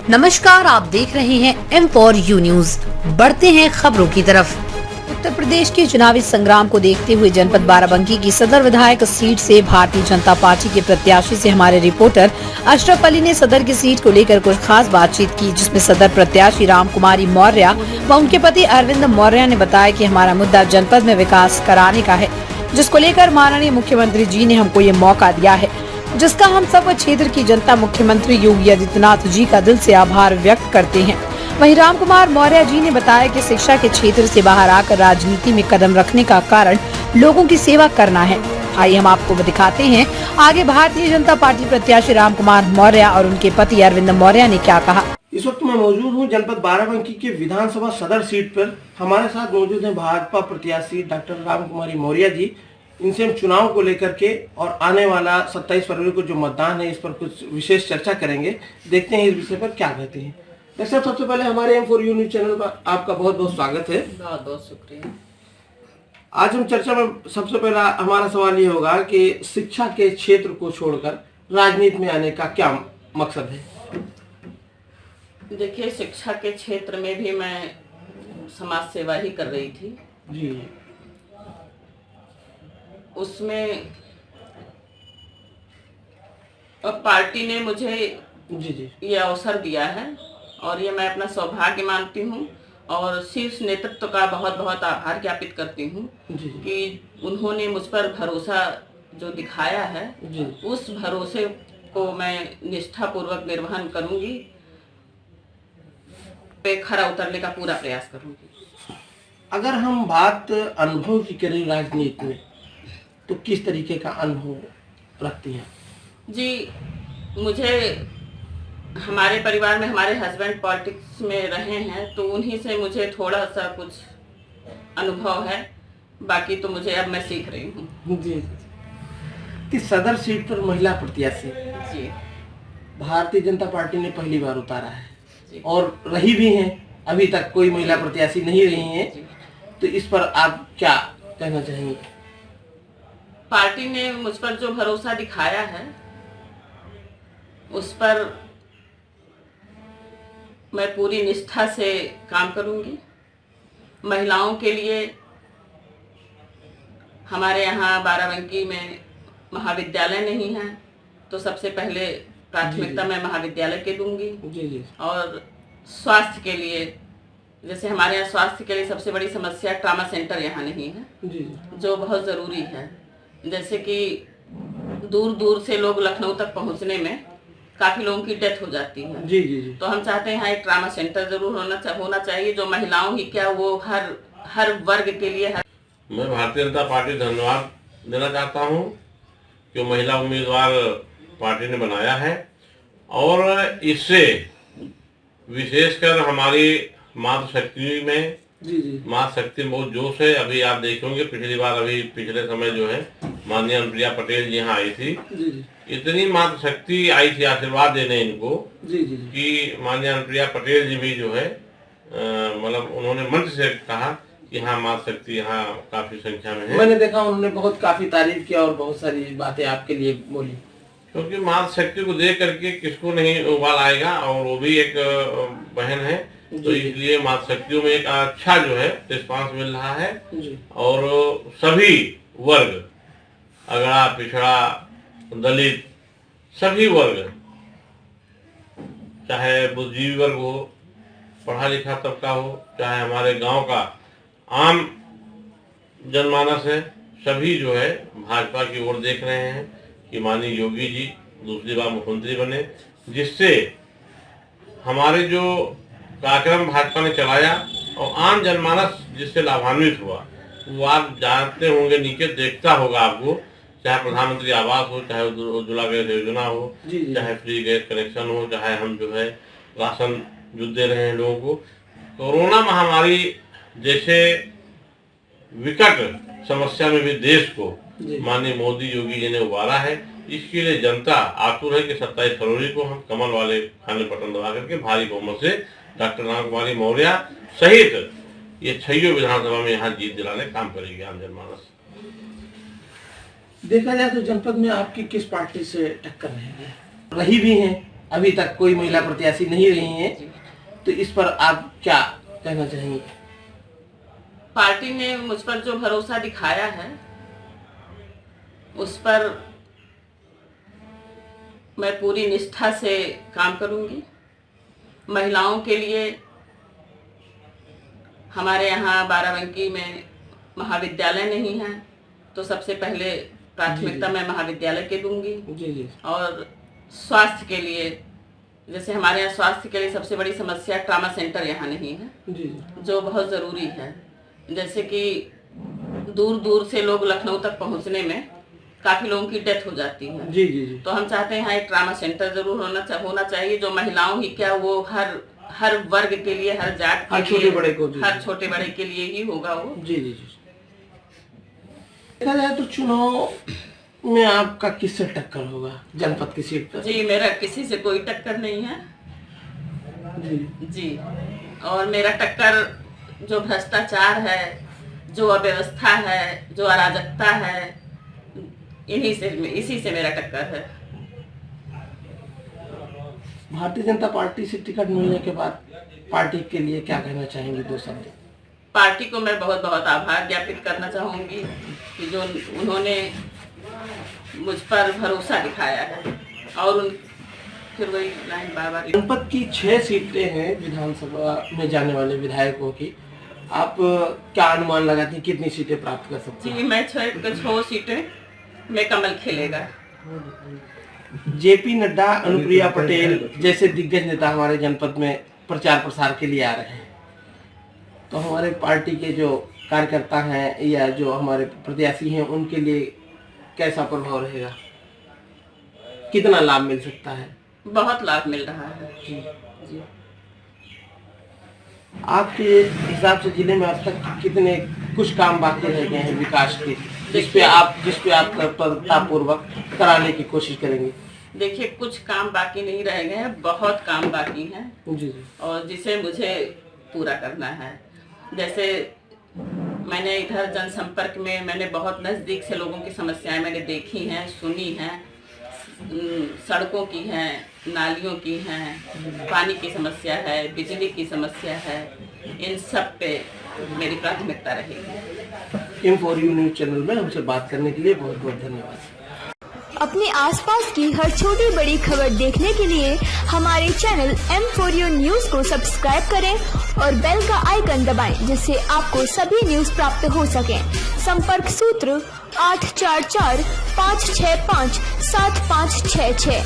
नमस्कार, आप देख रहे हैं M4U न्यूज। बढ़ते हैं खबरों की तरफ। उत्तर प्रदेश के चुनावी संग्राम को देखते हुए जनपद बाराबंकी की सदर विधायक सीट से भारतीय जनता पार्टी के प्रत्याशी से हमारे रिपोर्टर अशरफ अली ने सदर की सीट को लेकर कुछ खास बातचीत की, जिसमें सदर प्रत्याशी रामकुमारी मौर्य व उनके पति अरविंद मौर्य ने बताया कि हमारा मुद्दा जनपद में विकास कराने का है, जिसको लेकर माननीय मुख्यमंत्री जी ने हमको ये मौका दिया है, जिसका हम सब क्षेत्र की जनता मुख्यमंत्री योगी आदित्यनाथ जी का दिल से आभार व्यक्त करते हैं। वहीं रामकुमार मौर्य जी ने बताया कि शिक्षा के क्षेत्र से बाहर आकर राजनीति में कदम रखने का कारण लोगों की सेवा करना है। आइए हम आपको दिखाते हैं आगे भारतीय जनता पार्टी प्रत्याशी रामकुमार मौर्य और उनके पति अरविंद मौर्य ने क्या कहा। इस वक्त मैं मौजूद हूँ जनपद बाराबंकी के विधानसभा सदर सीट पर। हमारे साथ मौजूद हैं भाजपा प्रत्याशी डॉक्टर रामकुमारी मौर्य जी। इनसे हम चुनाव को लेकर के और आने वाला 27 फरवरी को जो मतदान है इस पर कुछ विशेष चर्चा करेंगे। देखते हैं इस विषय पर क्या कहते हैं। डॉक्टर साहब, सबसे पहले हमारे M4U न्यूज चैनल पर आपका बहुत बहुत स्वागत है। बहुत बहुत शुक्रिया। आज हम चर्चा में सबसे पहला हमारा सवाल ये होगा कि शिक्षा के क्षेत्र को छोड़कर राजनीति में आने का क्या मकसद है। देखिए, शिक्षा के क्षेत्र में भी मैं समाज सेवा ही कर रही थी जी। उसमें अब पार्टी ने मुझे जी ये अवसर दिया है और ये मैं अपना सौभाग्य मानती हूँ और शीर्ष नेतृत्व का बहुत बहुत आभार ज्ञापित करती हूँ कि उन्होंने मुझ पर भरोसा जो दिखाया है उस भरोसे को मैं निष्ठापूर्वक निर्वहन करूँगी, पे खरा उतरने का पूरा प्रयास करूँगी। अगर हम बात अनुभव की करें राजनीति में, तो किस तरीके का अनुभव रखती हैं? जी, मुझे हमारे परिवार में हमारे हस्बैंड पॉलिटिक्स में रहे हैं तो उन्हीं से मुझे थोड़ा सा कुछ अनुभव है, बाकी तो मुझे अब मैं सीख रही हूँ। जी। कि सदर सीट पर महिला प्रत्याशी जी, भारतीय जनता पार्टी ने पहली बार उतारा है और रही भी हैं, अभी तक कोई महिला प्रत्याशी नहीं रही है, तो इस पर आप क्या कहना चाहेंगे? पार्टी ने मुझ पर जो भरोसा दिखाया है उस पर मैं पूरी निष्ठा से काम करूंगी। महिलाओं के लिए हमारे यहाँ बाराबंकी में महाविद्यालय नहीं है तो सबसे पहले प्राथमिकता मैं महाविद्यालय के दूंगी। जी। और स्वास्थ्य के लिए, जैसे हमारे यहाँ स्वास्थ्य के लिए सबसे बड़ी समस्या ट्रामा सेंटर यहाँ नहीं है जी। जो बहुत ज़रूरी है। जैसे कि दूर दूर से लोग लखनऊ तक पहुँचने में काफ़ी लोगों की डेथ हो जाती है। जी। तो हम चाहते हैं यहाँ एक ट्रामा सेंटर ज़रूर होना चाहिए जो महिलाओं ही क्या वो हर वर्ग के लिए मैं भारतीय जनता पार्टी धन्यवाद देना चाहता हूँ कि महिला उम्मीदवार पार्टी ने बनाया है और इससे विशेषकर हमारी मातृशक्ति में मातृशक्ति में बहुत जोश है। अभी आप देखेंगे पिछले समय जो है माननीय अनुप्रिया पटेल जी यहाँ आई थी, इतनी मातृशक्ति आई थी आशीर्वाद देने इनको कि माननीय अनुप्रिया पटेल जी भी जो है मतलब उन्होंने मंच से कहा कि हाँ मातृशक्ति यहाँ काफी संख्या में है। मैंने देखा उन्होंने बहुत काफी तारीफ किया और बहुत सारी बातें आपके लिए बोली, क्योंकि मातृशक्ति को देख करके किसको नहीं उबाल आएगा और वो भी एक बहन है, तो इसलिए मातृशक्तियों में एक अच्छा जो है रिस्पांस मिल रहा है और सभी वर्ग, अगड़ा पिछड़ा दलित सभी वर्ग, चाहे बुद्धिजीवी वर्ग हो, पढ़ा लिखा तबका हो, चाहे हमारे गांव का आम जनमानस है, सभी जो है भाजपा की ओर देख रहे हैं कि माननीय योगी जी दूसरी बार मुख्यमंत्री बने, जिससे हमारे जो कार्यक्रम भाजपा ने चलाया और आम जनमानस जिससे लाभान्वित हुआ वो आप जानते होंगे, नीचे देखता होगा आपको, चाहे प्रधानमंत्री आवास हो, चाहे उज्ज्वला गैस योजना हो, चाहे फ्री गैस कनेक्शन हो, चाहे हम जो है राशन जो दे रहे हैं लोगों को। कोरोना महामारी जैसे विकट समस्या में भी देश को माननीय मोदी योगी जी ने उबारा है। इसके लिए जनता आतुर है कि 27 फरवरी को हम कमल वाले खाने बटन दबा करके भारी बहुमत से डॉक्टर रामकुमारी मौर्य सहित ये 6 विधानसभा में यहाँ जीत दिलाने काम करेगी आम जनमानस। देखा जाए तो जनपद में आपकी किस पार्टी से टक्कर रही भी है, अभी तक कोई महिला प्रत्याशी नहीं रही हैं, तो इस पर आप क्या कहना चाहेंगे? पार्टी ने मुझ पर जो भरोसा दिखाया है उस पर मैं पूरी निष्ठा से काम करूंगी। महिलाओं के लिए हमारे यहाँ बाराबंकी में महाविद्यालय नहीं है, तो सबसे पहले प्राथमिकता मैं महाविद्यालय के दूंगी। जी। और स्वास्थ्य के लिए, जैसे हमारे यहाँ स्वास्थ्य के लिए सबसे बड़ी समस्या ट्रामा सेंटर यहाँ नहीं है, जी। जो बहुत ज़रूरी है। जैसे कि दूर दूर से लोग लखनऊ तक पहुँचने में काफ़ी लोगों की डेथ हो जाती है। जी। तो हम चाहते हैं यहाँ एक ट्रामा सेंटर जरूर होना चाहिए, जो महिलाओं ही क्या, वो हर वर्ग के लिए, हर जात के लिए, हर छोटे बड़े के लिए ही होगा वो। जी। देखा जाए तो चुनाव में आपका किससे टक्कर होगा जनपद की सीट पर? जी, मेरा किसी से कोई टक्कर नहीं है। जी। और मेरा टक्कर जो भ्रष्टाचार है, जो अव्यवस्था है, जो अराजकता है, इसी से मेरा टक्कर है। भारतीय जनता पार्टी से टिकट मिलने के बाद पार्टी के लिए क्या कहना चाहेंगी, 2 शब्द? पार्टी को मैं बहुत बहुत आभार ज्ञापित करना चाहूँगी कि जो उन्होंने मुझ पर भरोसा दिखाया है। और फिर वही लाइन बार-बार। जनपद की 6 सीटें हैं विधानसभा में जाने वाले विधायकों की, आप क्या अनुमान लगाती हैं कितनी सीटें प्राप्त कर सकते हैं? जी, मैं 6 सीटें में कमल खेलेगा। जेपी नड्डा, अनुप्रिया पटेल जैसे दिग्गज नेता हमारे जनपद में प्रचार प्रसार के लिए आ रहे हैं, तो हमारे पार्टी के जो कार्यकर्ता हैं या जो हमारे प्रत्याशी हैं उनके लिए कैसा प्रभाव रहेगा, कितना लाभ मिल सकता है? बहुत लाभ मिल रहा है। जी। आपके हिसाब से जिले में अब तक कितने कुछ काम बाकी रह गए हैं विकास के, जिस पे आप तत्परतापूर्वक कराने की कोशिश करेंगे? देखिए, कुछ काम बाकी नहीं रह गए हैं, बहुत काम बाकी हैं। जी। और जिसे मुझे पूरा करना है। जैसे मैंने इधर जनसंपर्क में मैंने बहुत नज़दीक से लोगों की समस्याएं मैंने देखी हैं, सुनी हैं। सड़कों की हैं, नालियों की हैं, पानी की समस्या है, बिजली की समस्या है, इन सब पे मेरी प्राथमिकता रहेगी। M4U न्यूज़ चैनल में हमसे बात करने के लिए बहुत बहुत धन्यवाद। अपने आसपास की हर छोटी बड़ी खबर देखने के लिए हमारे चैनल M4U न्यूज़ को सब्सक्राइब करें और बेल का आइकन दबाएं, जिससे आपको सभी न्यूज़ प्राप्त हो सकें। संपर्क सूत्र 844 565 7566।